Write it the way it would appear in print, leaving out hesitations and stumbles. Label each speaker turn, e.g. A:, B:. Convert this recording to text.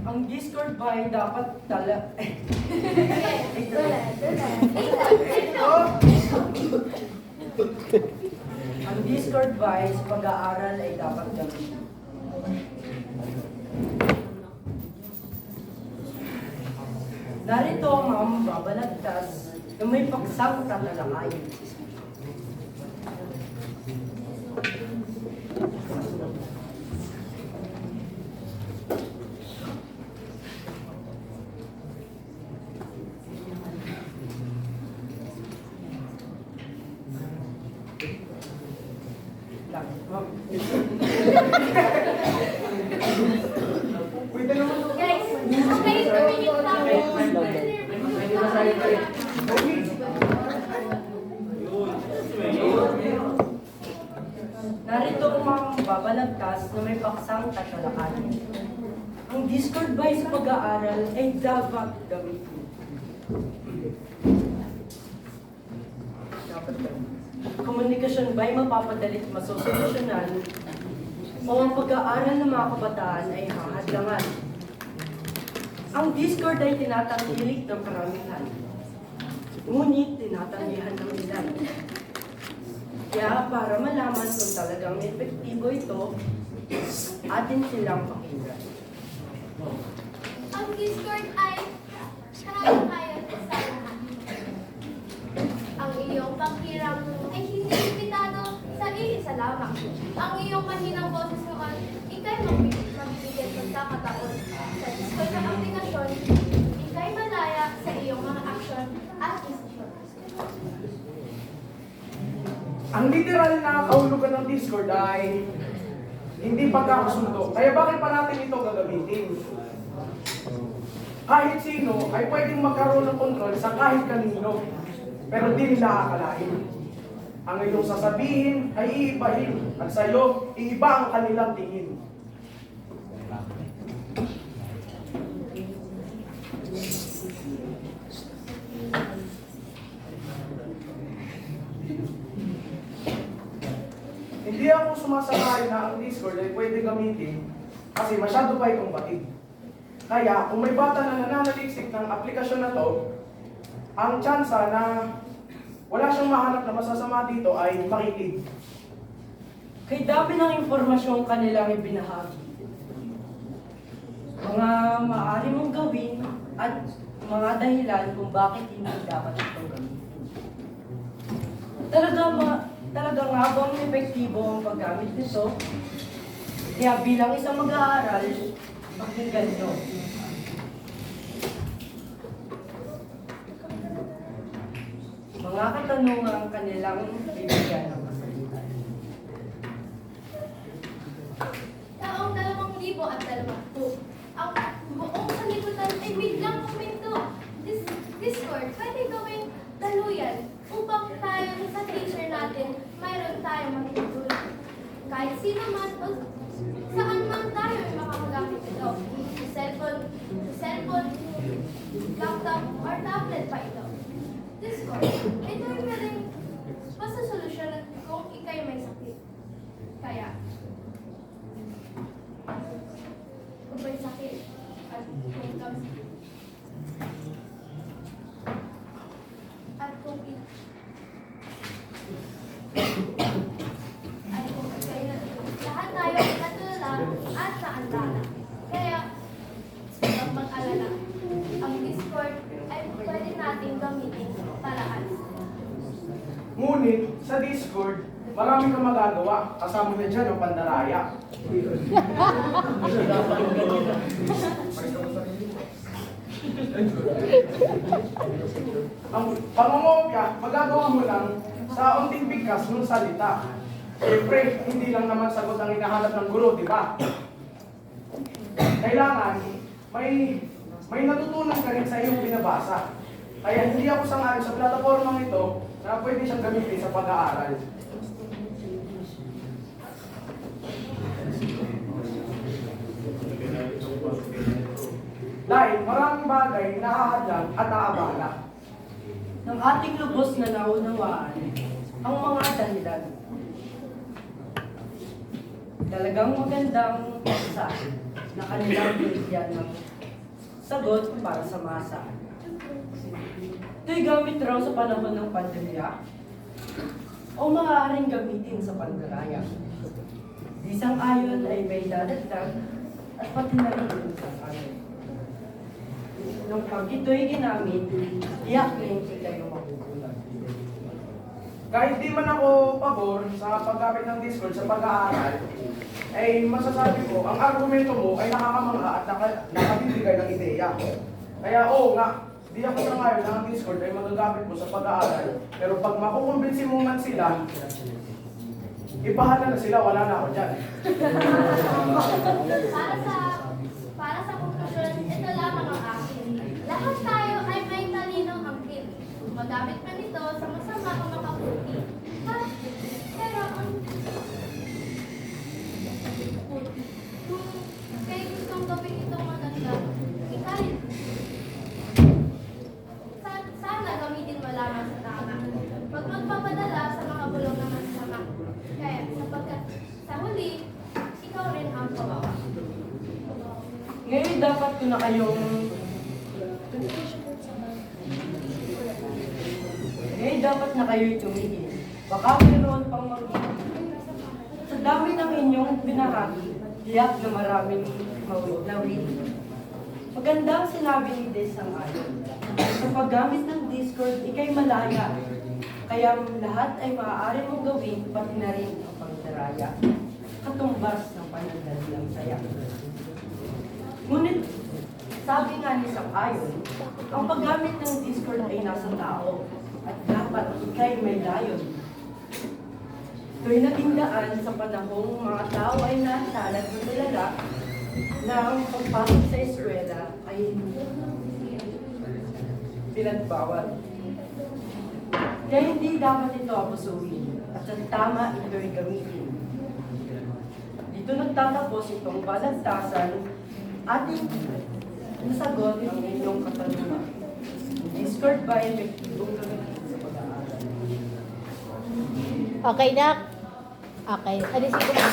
A: Ang Discord ba ay dapat Ang Discord ba ay sa pag-aaral ay dapat gamitin. Narito ang mga mababalagtas na may paksang tatalakayin.
B: Pwede naman ito.
C: Guys, okay, 2 minutes
A: Narito ang mga babalagtas na may paksang tatalakayin. Ang Discord ba sa pag-aaral ay dapat gamitin. Komunikasyon ba ay mapapadali at masosolusyonan o ang pag-aaral ng mga kabataan ay hahadlangan? Ang Discord ay tinatangkilik ng karamihan, ngunit tinatanggihan ng ilan. Kaya para malaman kung talagang epektibo ito, atin silang pakinggan.
C: Ang Discord ay kaya sa lahat. Ang iyong pagkirang ay hindi limitado sa iisa lamang. Ang iyong mahinang boses noon, ikay magbibigyan pagkakataon. Sa Discord na aplikasyon, ikay malaya sa iyong mga aksyon at desisyon.
B: Ang literal na kahulugan ng Discord ay hindi pagkakasundo. Kaya bakit pa natin ito gagamitin? Kahit sino ay pwedeng magkaroon ng kontrol sa kahit kanino, pero di nila akalain. Ang iyong sasabihin ay iibahin at sa iyo, iiba ang kanilang tingin. Hindi ako sumasakay na ang Discord ay pwede gamitin kasi masyado pa itong batid. Kaya kung may bata na nananaliksik ng aplikasyon na to, ang tsansa na wala siyang mahanap na masasama dito ay makinig.
A: Kay dami ng impormasyong kanilang ibinahagi. Mga maaari mong gawin at mga dahilan kung bakit hindi dapat itong gamitin. Talaga nga bang epektibo ang paggamit nito? Kaya bilang isang mag-aaral, pakinggan nyo. Mga katanungang kanilang bibigyan ng kasagutan.
C: Taong 2022, ang buong sanlibutan ay biglang kuminto. Discord, pwede gawing daluyan upang tayo sa teacher natin, mayroon tayong matutulong. Kahit sino man o saan man tayo ay makakagamit ito. Cellphone, laptop, or tablet pa ito. Discord, ito ay pwedeng masasolusyonan kung ikay may sakit. Kaya, kung may sakit at kung lahat tayo ay natulala at naandala. Kaya, huwag mag-alala. Ang Discord ay pwede natin gamitin paraan.
B: Ngunit sa Discord, marami kang magagawa. Kasama na dyan ang pandaraya. Ang pangongopya, magagawa mo lang sa unting bigkas ng salita. Siyempre, hindi lang naman sagot ang hinahanap ng guro, di ba? Kailangan, may natutunan ka rin sa iyong binabasa. Kaya hindi ako sangayon sa platapormang ito na pwede siyang gamitin sa pag-aaral. Dahil maraming bagay na nakahadlang at naabala.
A: Ng ating lubos na naunawaan ang mga dahilan. Talagang magandang paksa na kanilang binigyan ng Sagot para sa masa. Ito'y gamit raw sa panahon ng pandemya o maaaring gamitin sa pandaraya. Isang ayon ay may dadagdag at pati na rin yung isang ayon. Nung pag ito'y ginamit, tiyak na hindi kayo magugulat.
B: Kahit di man ako pabor sa paggamit ng Discord sa pag-aaral, ay masasabi ko, ang argumento mo ay nakakamangha at nakabibigay ng ideya. Kaya oo nga, di ako nangayon na ang Discord ay magagamit mo sa pag-aaral. Pero pag makukumbinsi mo man sila, ipahala na sila, wala na ako dyan.
C: Para sa konklusyon, ito lamang ang akin. Lahat tayo ay may talinong angkin. Magamit man ito sa masama o makabuti. Pero kung kayo gustong gawin itong maganda, ikarin. Sana gamitin mo lamang sa tama. Huwag magpapadala sa mga bulong na masama. Kaya sapagkat sa huli, ikaw rin ang kawawa.
A: Ngayon dapat ko na kayong kayo'y tumigil. Baka mayroon pang sa dami ng inyong binahagi, tiyak na maraming nawin. Magandang sinabi ni Des ang ayon. Sa paggamit ng Discord, ikay malaya. Kaya lahat ay maaari mong gawin, pati na rin ang pagdaraya. Katumbas ng panandaliang saya. Ngunit, sabi nga ni Sang-ayon, ang paggamit ng Discord ay nasa tao at dapat ikay may layon. Ito'y naging daan sa panahong mga tao ay nasalat ng tulala na ang pagpasok sa eskwela ay pinagbawal. Kaya hindi dapat ito abusuhin at sa tama ito'y gamitin. Dito nagtatapos itong balagtasan ating nasagot ang inyong katanungan. Discord ba ay epektibong gamitin sa pag-aaral?
D: Okay, Nak? Okay. Alisin ko na.